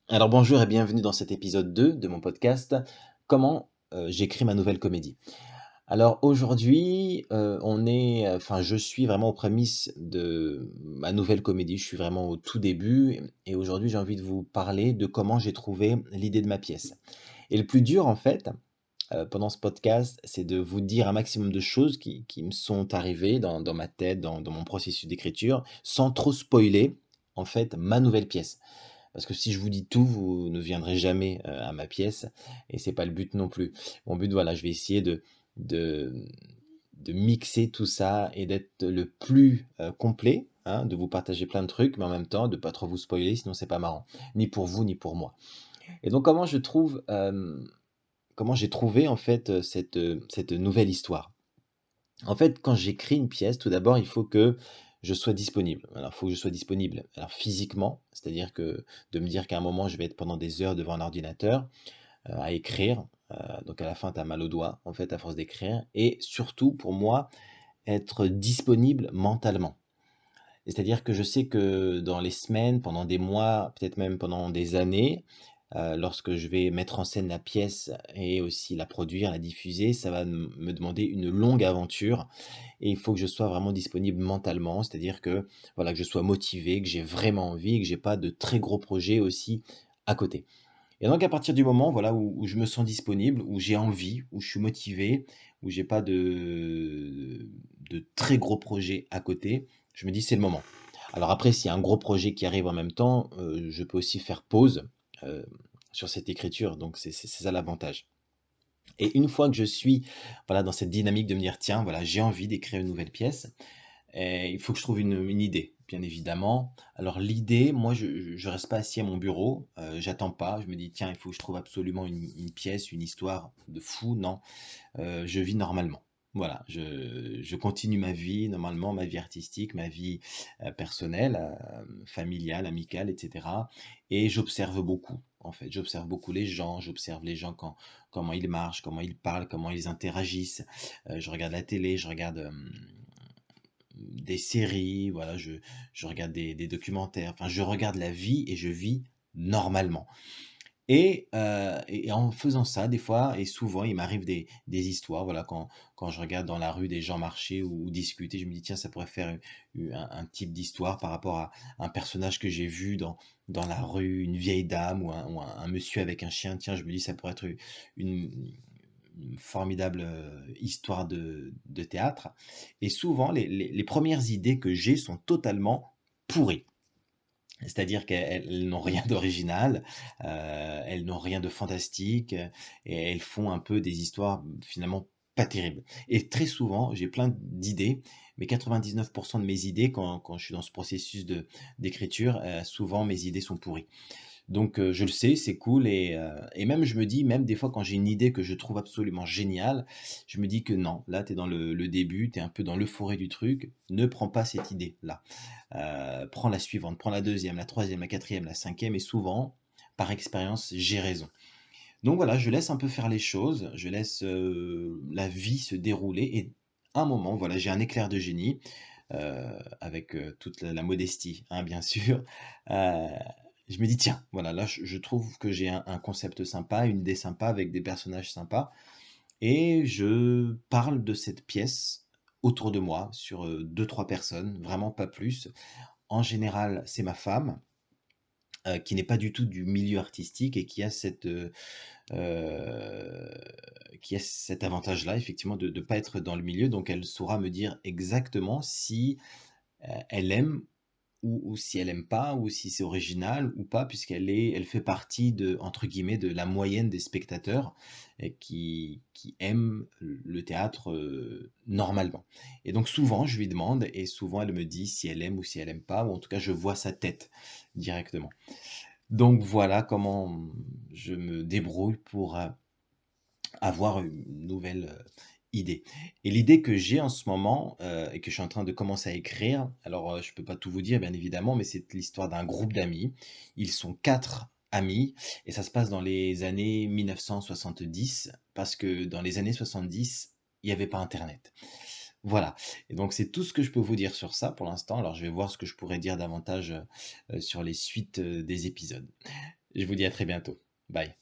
Alors bonjour et bienvenue dans cet épisode 2 de mon podcast Comment j'écris ma nouvelle comédie. Alors aujourd'hui, je suis vraiment aux prémices de ma nouvelle comédie. Je suis vraiment au tout début et aujourd'hui, j'ai envie de vous parler de comment j'ai trouvé l'idée de ma pièce. Et le plus dur en fait, pendant ce podcast, c'est de vous dire un maximum de choses qui me sont arrivées dans ma tête, dans mon processus d'écriture, sans trop spoiler en fait ma nouvelle pièce. Parce que si je vous dis tout, vous ne viendrez jamais, à ma pièce et c'est pas le but non plus. Mon but, voilà, je vais essayer de de mixer tout ça et d'être le plus, complet, hein, de vous partager plein de trucs, mais en même temps de pas trop vous spoiler, sinon c'est pas marrant, ni pour vous, ni pour moi. Et donc comment j'ai trouvé en fait, cette nouvelle histoire? En fait, quand j'écris une pièce, tout d'abord, il faut que je sois disponible. Alors, il faut que je sois disponible, alors physiquement, c'est-à-dire que de me dire qu'à un moment, je vais être pendant des heures devant un ordinateur, à écrire, donc à la fin, tu as mal aux doigts, en fait, à force d'écrire et surtout, pour moi, être disponible mentalement. C'est-à-dire que je sais que dans les semaines, pendant des mois, peut-être même pendant des années, lorsque je vais mettre en scène la pièce et aussi la produire, la diffuser, ça va me demander une longue aventure et il faut que je sois vraiment disponible mentalement, c'est-à-dire que, voilà, que je sois motivé, que j'ai vraiment envie, que j'ai pas de très gros projets aussi à côté. Et donc à partir du moment, voilà, où je me sens disponible, où j'ai envie, où je suis motivé, où j'ai pas de très gros projets à côté, je me dis: «C'est le moment». Alors après, s'il y a un gros projet qui arrive en même temps, je peux aussi faire pause, heu, sur cette écriture, donc c'est ça l'avantage. Et une fois que je suis, voilà, dans cette dynamique de me dire: «Tiens, voilà, j'ai envie d'écrire une nouvelle pièce», et il faut que je trouve une idée, bien évidemment. Alors l'idée, moi, je reste pas assis à mon bureau, j'attends pas, je me dis: «Tiens, il faut que je trouve absolument une pièce, une histoire de fou», non, je vis normalement. Voilà, je continue ma vie normalement, ma vie artistique, ma vie, personnelle, familiale, amicale et cetera et j'observe beaucoup, en fait. J'observe beaucoup les gens, j'observe les gens comment ils marchent, comment ils parlent, comment ils interagissent. Je regarde la télé, je regarde, des séries, voilà, je regarde des documentaires, enfin je regarde la vie et je vis normalement. Et en faisant ça, des fois et souvent, il m'arrive des histoires, voilà, quand je regarde dans la rue des gens marcher ou discuter, je me dis: «Tiens, ça pourrait faire un type d'histoire par rapport à un personnage que j'ai vu dans la rue, une vieille dame ou un monsieur avec un chien. Tiens, je me dis ça pourrait être une une formidable, histoire de théâtre» et souvent les 1 idées que j'ai sont totalement pourries. C'est-à-dire qu'elles n'ont rien d'original, elles n'ont rien de fantastique, et elles font un peu des histoires, finalement pas terribles. Et très souvent, j'ai plein d'idées, mais 99 de mes idées quand je suis dans ce processus d'écriture, souvent mes idées sont pourries. Donc je le sais, c'est cool et même je me dis, même des fois quand j'ai une idée que je trouve absolument géniale, je me dis que non, là tu es dans le début, tu es un peu dans l'euphorie du truc, ne prends pas cette idée-là. Prends la suivante, prends la deuxième, la troisième, la quatrième, la cinquième et souvent, par expérience, j'ai raison. Donc voilà, je laisse un peu faire les choses, je laisse, la vie se dérouler et un moment, voilà, j'ai un éclair de génie, avec, toute la modestie, hein, bien sûr. Heu, je me dis: «Tiens, voilà, là, je trouve que j'ai un concept sympa, une idée sympa avec des personnages sympas» et je parle de cette pièce autour de moi sur, 2-3 personnes, vraiment pas plus. En général, c'est ma femme, qui n'est pas du tout du milieu artistique et heu, qui a cet avantage-là, effectivement, de pas être dans le milieu. Donc elle saura me dire exactement si, elle aime ou si elle aime pas, ou si c'est original ou pas, elle fait partie de, entre guillemets, «de la moyenne des spectateurs» et qui aiment le théâtre, normalement. Et donc souvent, je lui demande et souvent elle me dit si elle aime ou si elle aime pas, ou en tout cas je vois sa tête directement. Donc voilà comment je me débrouille pour, avoir une nouvelle, idée. Et l'idée que j'ai en ce moment, et que je suis en train de commencer à écrire, alors, je peux pas tout vous dire bien évidemment, mais c'est l'histoire d'un groupe d'amis. Ils sont 4 amis et ça se passe dans les années 1970 parce que dans les années 70, il y avait pas internet. Voilà, et donc c'est tout ce que je peux vous dire sur ça pour l'instant. Alors je vais voir ce que je pourrais dire davantage, sur les suites, des épisodes. Je vous dis à très bientôt. Bye.